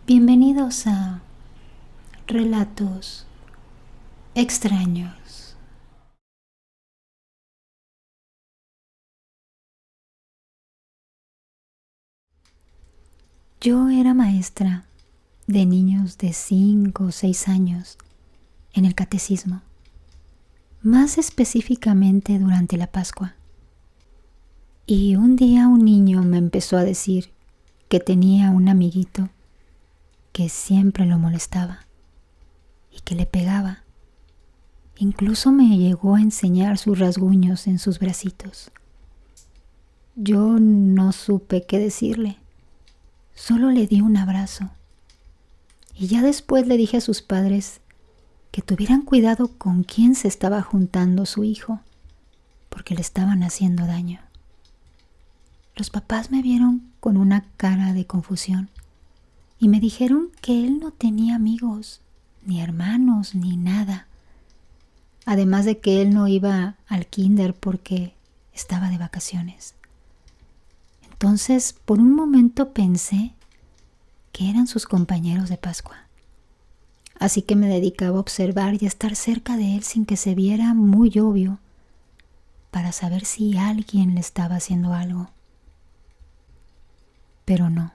Bienvenidos a Relatos Extraños. Yo era maestra de niños de 5 o 6 años en el catecismo, más específicamente durante la Pascua. Y un día un niño me empezó a decir que tenía un amiguito que siempre lo molestaba y que le pegaba. Incluso me llegó a enseñar sus rasguños en sus bracitos. Yo no supe qué decirle. Solo le di un abrazo. Y ya después le dije a sus padres que tuvieran cuidado con quién se estaba juntando su hijo, porque le estaban haciendo daño. Los papás me vieron con una cara de confusión y me dijeron que él no tenía amigos, ni hermanos, ni nada. Además de que él no iba al kinder porque estaba de vacaciones. Entonces, por un momento pensé que eran sus compañeros de Pascua. Así que me dedicaba a observar y a estar cerca de él sin que se viera muy obvio, para saber si alguien le estaba haciendo algo. Pero no.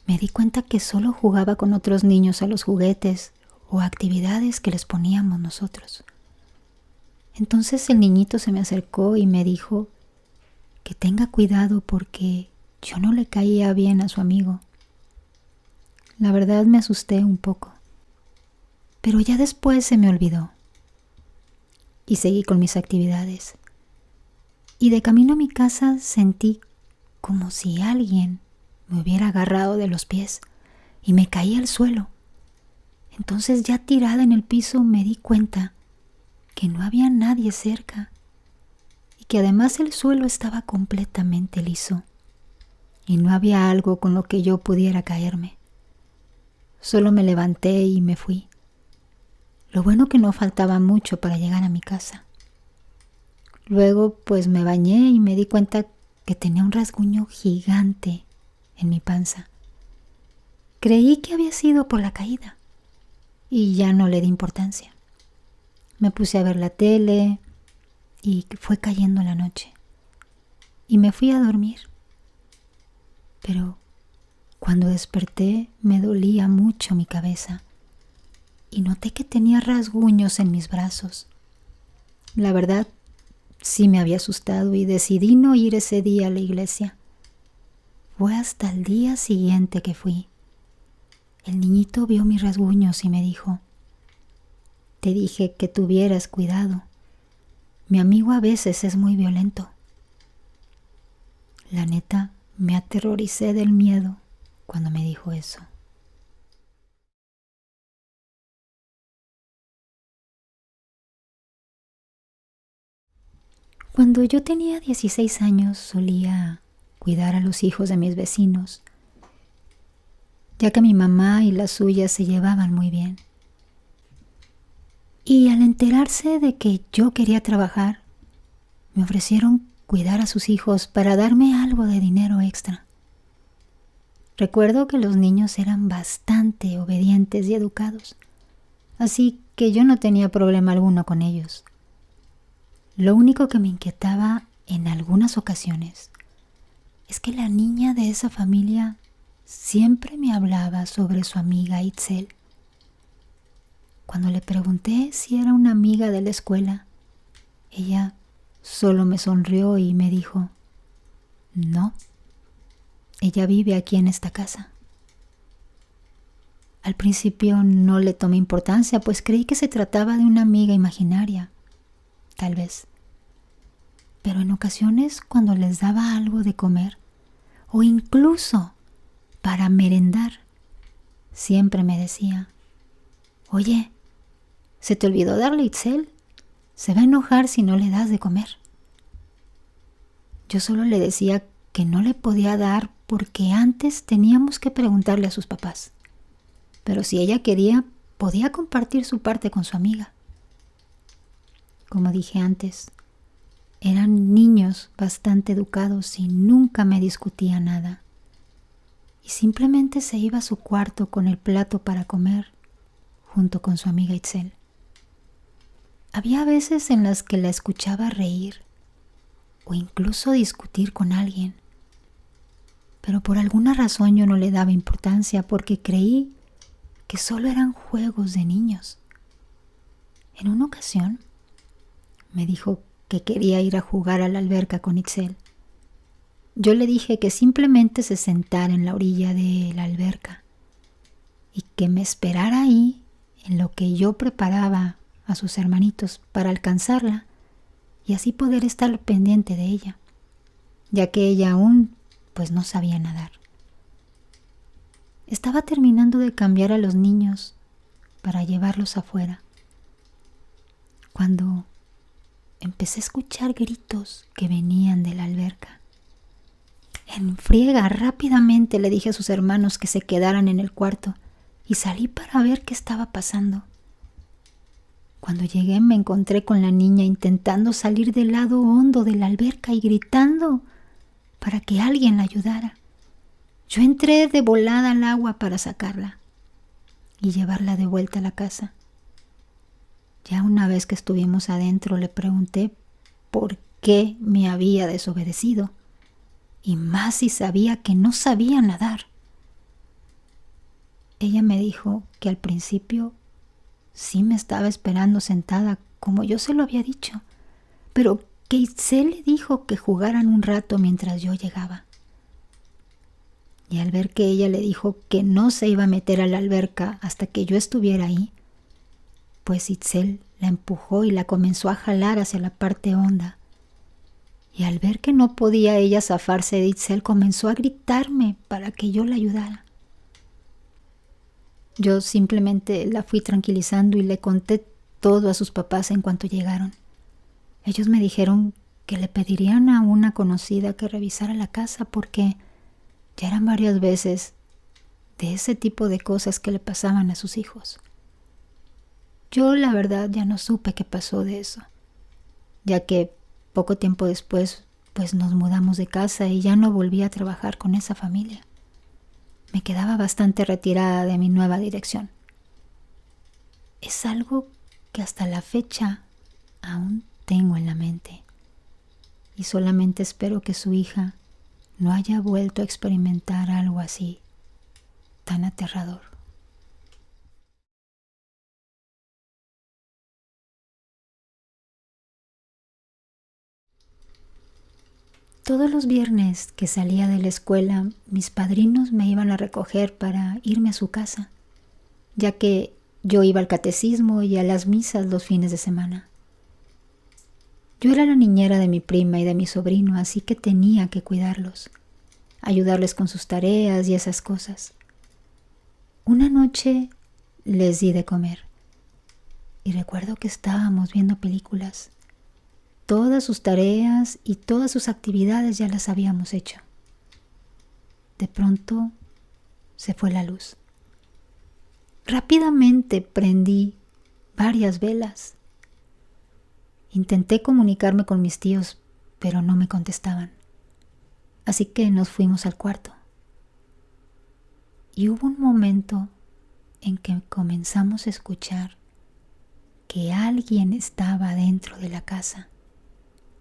Me di cuenta que solo jugaba con otros niños a los juguetes o actividades que les poníamos nosotros. Entonces el niñito se me acercó y me dijo que tenga cuidado porque yo no le caía bien a su amigo. La verdad me asusté un poco, pero ya después se me olvidó y seguí con mis actividades. Y de camino a mi casa sentí como si alguien me hubiera agarrado de los pies y me caí al suelo. Entonces, ya tirada en el piso, me di cuenta que no había nadie cerca y que además el suelo estaba completamente liso y no había algo con lo que yo pudiera caerme. Solo me levanté y me fui. Lo bueno que no faltaba mucho para llegar a mi casa. Luego pues me bañé y me di cuenta que tenía un rasguño gigante en mi panza. Creí que había sido por la caída y ya no le di importancia. Me puse a ver la tele y fue cayendo la noche y me fui a dormir. Pero cuando desperté me dolía mucho mi cabeza y noté que tenía rasguños en mis brazos. La verdad, sí me había asustado y decidí no ir ese día a la iglesia. Fue hasta el día siguiente que fui. El niñito vio mis rasguños y me dijo: "Te dije que tuvieras cuidado. Mi amigo a veces es muy violento". La neta, me aterroricé del miedo cuando me dijo eso. Cuando yo tenía 16 años solía cuidar a los hijos de mis vecinos, ya que mi mamá y la suya se llevaban muy bien. Y al enterarse de que yo quería trabajar, me ofrecieron cuidar a sus hijos para darme algo de dinero extra. Recuerdo que los niños eran bastante obedientes y educados, así que yo no tenía problema alguno con ellos. Lo único que me inquietaba en algunas ocasiones es que la niña de esa familia siempre me hablaba sobre su amiga Itzel. Cuando le pregunté si era una amiga de la escuela, ella solo me sonrió y me dijo: "No, ella vive aquí en esta casa". Al principio no le tomé importancia, pues creí que se trataba de una amiga imaginaria, tal vez. Pero en ocasiones, cuando les daba algo de comer, o incluso para merendar, siempre me decía: "Oye, ¿se te olvidó darle a Itzel? Se va a enojar si no le das de comer". Yo solo le decía que no le podía dar porque antes teníamos que preguntarle a sus papás. Pero si ella quería, podía compartir su parte con su amiga. Como dije antes, eran niños bastante educados y nunca me discutía nada. y simplemente se iba a su cuarto con el plato para comer junto con su amiga Itzel. Había veces en las que la escuchaba reír o incluso discutir con alguien, pero por alguna razón yo no le daba importancia porque creí que solo eran juegos de niños. En una ocasión me dijo que quería ir a jugar a la alberca con Itzel. Yo le dije que simplemente se sentara en la orilla de la alberca y que me esperara ahí en lo que yo preparaba a sus hermanitos para alcanzarla y así poder estar pendiente de ella, ya que ella aún pues no sabía nadar. Estaba terminando de cambiar a los niños para llevarlos afuera, cuando empecé a escuchar gritos que venían de la alberca. En friega, rápidamente le dije a sus hermanos que se quedaran en el cuarto y salí para ver qué estaba pasando. Cuando llegué me encontré con la niña intentando salir del lado hondo de la alberca y gritando para que alguien la ayudara. Yo entré de volada al agua para sacarla y llevarla de vuelta a la casa. Ya una vez que estuvimos adentro le pregunté por qué me había desobedecido, y más si sabía que no sabía nadar. Ella me dijo que al principio sí me estaba esperando sentada como yo se lo había dicho, pero que Itzel le dijo que jugaran un rato mientras yo llegaba. Y al ver que ella le dijo que no se iba a meter a la alberca hasta que yo estuviera ahí, pues Itzel la empujó y la comenzó a jalar hacia la parte honda. Y al ver que no podía ella zafarse de Itzel, comenzó a gritarme para que yo la ayudara. Yo simplemente la fui tranquilizando y le conté todo a sus papás en cuanto llegaron. Ellos me dijeron que le pedirían a una conocida que revisara la casa porque ya eran varias veces de ese tipo de cosas que le pasaban a sus hijos. Yo la verdad ya no supe qué pasó de eso, ya que poco tiempo después pues nos mudamos de casa y ya no volví a trabajar con esa familia. Me quedaba bastante retirada de mi nueva dirección. Es algo que hasta la fecha aún tengo en la mente y solamente espero que su hija no haya vuelto a experimentar algo así tan aterrador. Todos los viernes que salía de la escuela, mis padrinos me iban a recoger para irme a su casa, ya que yo iba al catecismo y a las misas los fines de semana. Yo era la niñera de mi prima y de mi sobrino, así que tenía que cuidarlos, ayudarles con sus tareas y esas cosas. Una noche les di de comer y recuerdo que estábamos viendo películas. Todas sus tareas y todas sus actividades ya las habíamos hecho. De pronto se fue la luz. Rápidamente prendí varias velas. Intenté comunicarme con mis tíos, pero no me contestaban. Así que nos fuimos al cuarto. Y hubo un momento en que comenzamos a escuchar que alguien estaba dentro de la casa.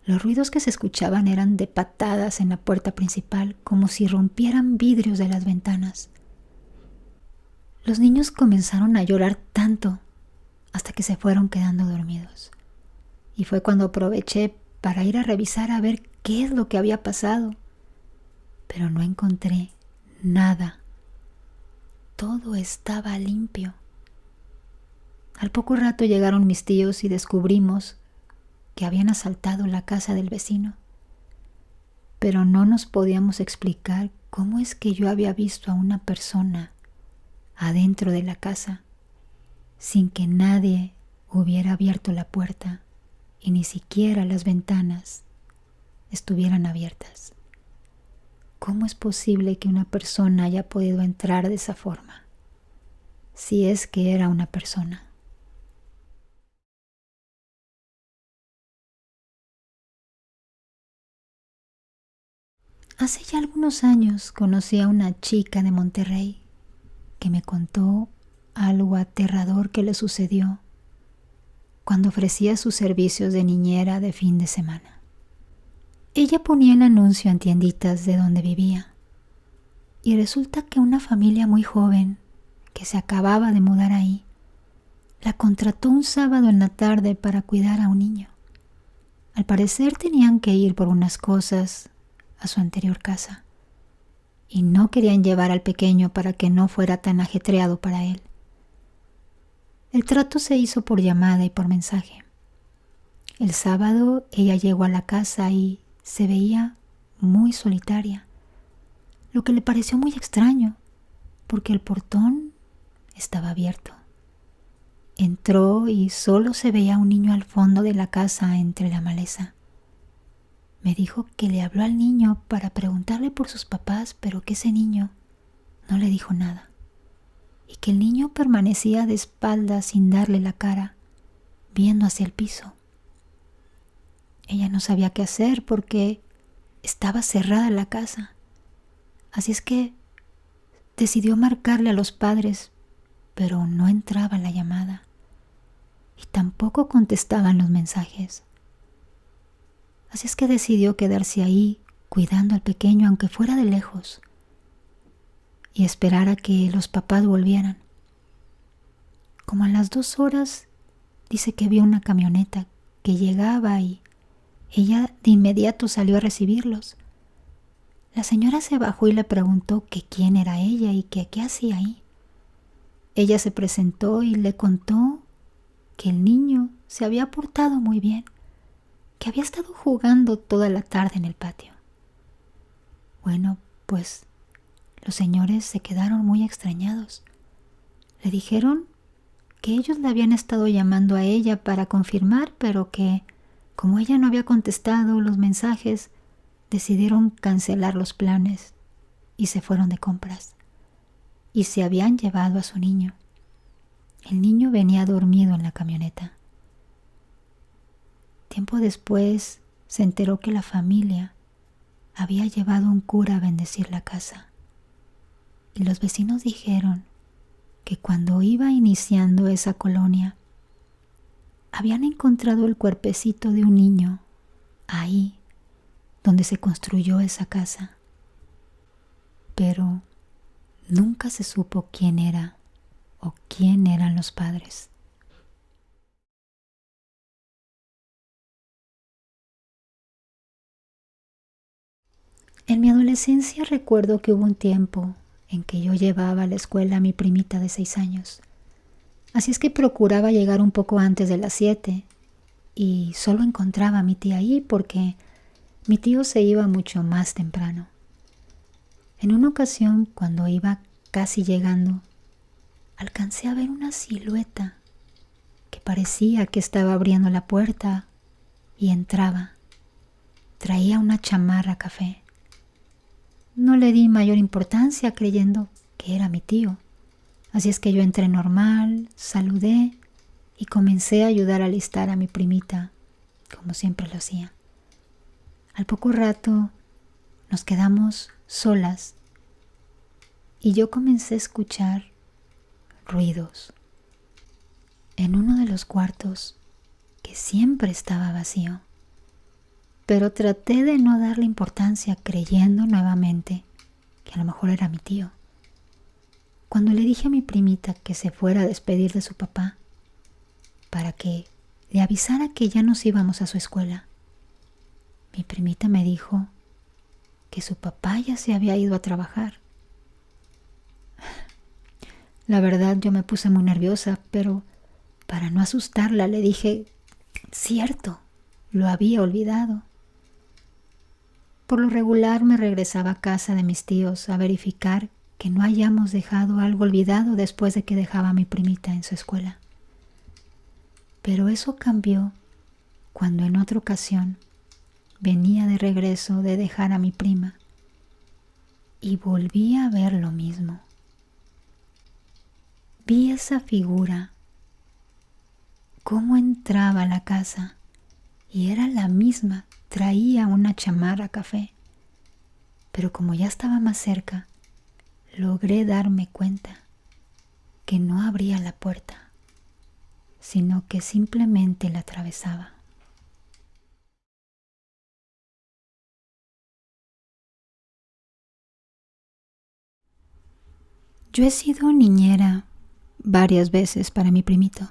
Los ruidos que se escuchaban eran de patadas en la puerta principal, como si rompieran vidrios de las ventanas. Los niños comenzaron a llorar tanto hasta que se fueron quedando dormidos. Y fue cuando aproveché para ir a revisar a ver qué es lo que había pasado. Pero no encontré nada. Todo estaba limpio. Al poco rato llegaron mis tíos y descubrimos que habían asaltado la casa del vecino, pero no nos podíamos explicar cómo es que yo había visto a una persona adentro de la casa sin que nadie hubiera abierto la puerta y ni siquiera las ventanas estuvieran abiertas. ¿Cómo es posible que una persona haya podido entrar de esa forma? Si es que era una persona. Hace ya algunos años conocí a una chica de Monterrey que me contó algo aterrador que le sucedió cuando ofrecía sus servicios de niñera de fin de semana. Ella ponía el anuncio en tienditas de donde vivía y resulta que una familia muy joven que se acababa de mudar ahí la contrató un sábado en la tarde para cuidar a un niño. Al parecer tenían que ir por unas cosas a su anterior casa y no querían llevar al pequeño para que no fuera tan ajetreado para él. El trato se hizo por llamada y por mensaje. El sábado ella llegó a la casa y se veía muy solitaria, lo que le pareció muy extraño porque el portón estaba abierto. Entró y solo se veía un niño al fondo de la casa entre la maleza. Me dijo que le habló al niño para preguntarle por sus papás, pero que ese niño no le dijo nada y que el niño permanecía de espaldas sin darle la cara, viendo hacia el piso. Ella no sabía qué hacer porque estaba cerrada la casa, así es que decidió marcarle a los padres, pero no entraba la llamada y tampoco contestaban los mensajes. Así es que decidió quedarse ahí cuidando al pequeño aunque fuera de lejos y esperar a que los papás volvieran. Como a las 2 horas dice que vio una camioneta que llegaba y ella de inmediato salió a recibirlos. La señora se bajó y le preguntó que quién era ella y que qué hacía ahí. Ella se presentó y le contó que el niño se había portado muy bien, que había estado jugando toda la tarde en el patio. Bueno, pues los señores se quedaron muy extrañados. Le dijeron que ellos le habían estado llamando a ella para confirmar, pero que, como ella no había contestado los mensajes, decidieron cancelar los planes y se fueron de compras. Y se habían llevado a su niño. El niño venía dormido en la camioneta. Tiempo después se enteró que la familia había llevado a un cura a bendecir la casa. Y los vecinos dijeron que cuando iba iniciando esa colonia, habían encontrado el cuerpecito de un niño ahí donde se construyó esa casa. Pero nunca se supo quién era o quién eran los padres. En mi adolescencia recuerdo que hubo un tiempo en que yo llevaba a la escuela a mi primita de 6 años. Así es que procuraba llegar un poco antes de las 7 y solo encontraba a mi tía ahí porque mi tío se iba mucho más temprano. En una ocasión, cuando iba casi llegando, alcancé a ver una silueta que parecía que estaba abriendo la puerta y entraba. Traía una chamarra café. No le di mayor importancia creyendo que era mi tío. Así es que yo entré normal, saludé y comencé a ayudar a alistar a mi primita, como siempre lo hacía. Al poco rato nos quedamos solas y yo comencé a escuchar ruidos en uno de los cuartos que siempre estaba vacío. Pero traté de no darle importancia creyendo nuevamente que a lo mejor era mi tío. Cuando le dije a mi primita que se fuera a despedir de su papá para que le avisara que ya nos íbamos a su escuela, mi primita me dijo que su papá ya se había ido a trabajar. La verdad yo me puse muy nerviosa, pero para no asustarla le dije, cierto, lo había olvidado. Por lo regular me regresaba a casa de mis tíos a verificar que no hayamos dejado algo olvidado después de que dejaba a mi primita en su escuela. Pero eso cambió cuando en otra ocasión venía de regreso de dejar a mi prima y volví a ver lo mismo. Vi esa figura, cómo entraba a la casa y era la misma, traía una chamarra café, Pero como ya estaba más cerca, logré darme cuenta que no abría la puerta, sino que simplemente la atravesaba. Yo he sido niñera varias veces para mi primito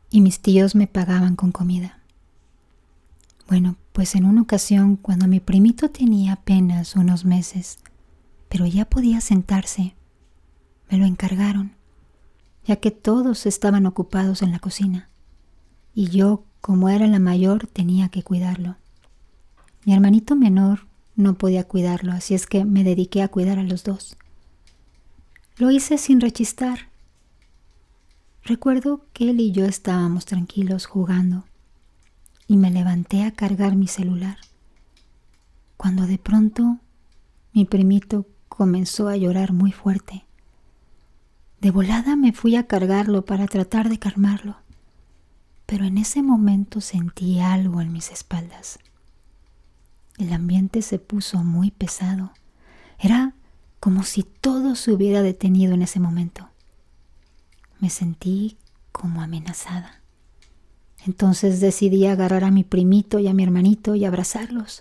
y mis tíos me pagaban con comida. Bueno, pues en una ocasión, cuando mi primito tenía apenas unos meses, pero ya podía sentarse, me lo encargaron, ya que todos estaban ocupados en la cocina y yo, como era la mayor, tenía que cuidarlo. Mi hermanito menor no podía cuidarlo, así es que me dediqué a cuidar a los dos. Lo hice sin rechistar. Recuerdo que él y yo estábamos tranquilos jugando y me levanté a cargar mi celular, cuando de pronto mi primito comenzó a llorar muy fuerte. De volada me fui a cargarlo para tratar de calmarlo, pero en ese momento sentí algo en mis espaldas. El ambiente se puso muy pesado. Era como si todo se hubiera detenido en ese momento. Me sentí como amenazada. Entonces decidí agarrar a mi primito y a mi hermanito y abrazarlos.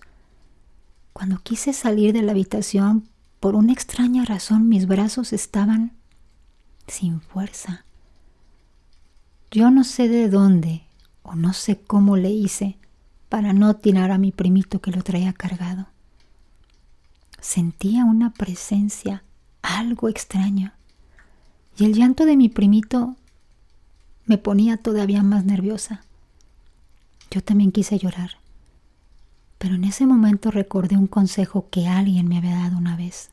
Cuando quise salir de la habitación, por una extraña razón mis brazos estaban sin fuerza. Yo no sé de dónde o no sé cómo le hice para no tirar a mi primito que lo traía cargado. Sentía una presencia, algo extraño, y el llanto de mi primito me ponía todavía más nerviosa. Yo también quise llorar, pero en ese momento recordé un consejo que alguien me había dado una vez.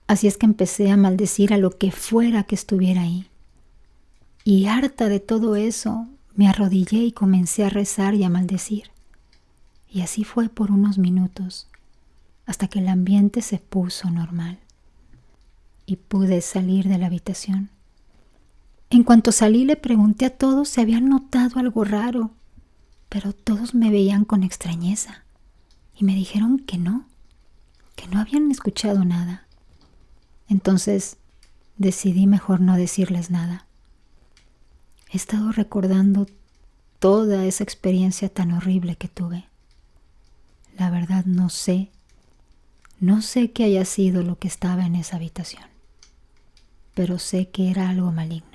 Así es que empecé a maldecir a lo que fuera que estuviera ahí. Y harta de todo eso, me arrodillé y comencé a rezar y a maldecir. Y así fue por unos minutos, hasta que el ambiente se puso normal y pude salir de la habitación. En cuanto salí, le pregunté a todos si habían notado algo raro, pero todos me veían con extrañeza y me dijeron que no habían escuchado nada. Entonces decidí mejor no decirles nada. He estado recordando toda esa experiencia tan horrible que tuve. La verdad no sé qué haya sido lo que estaba en esa habitación, pero sé que era algo maligno.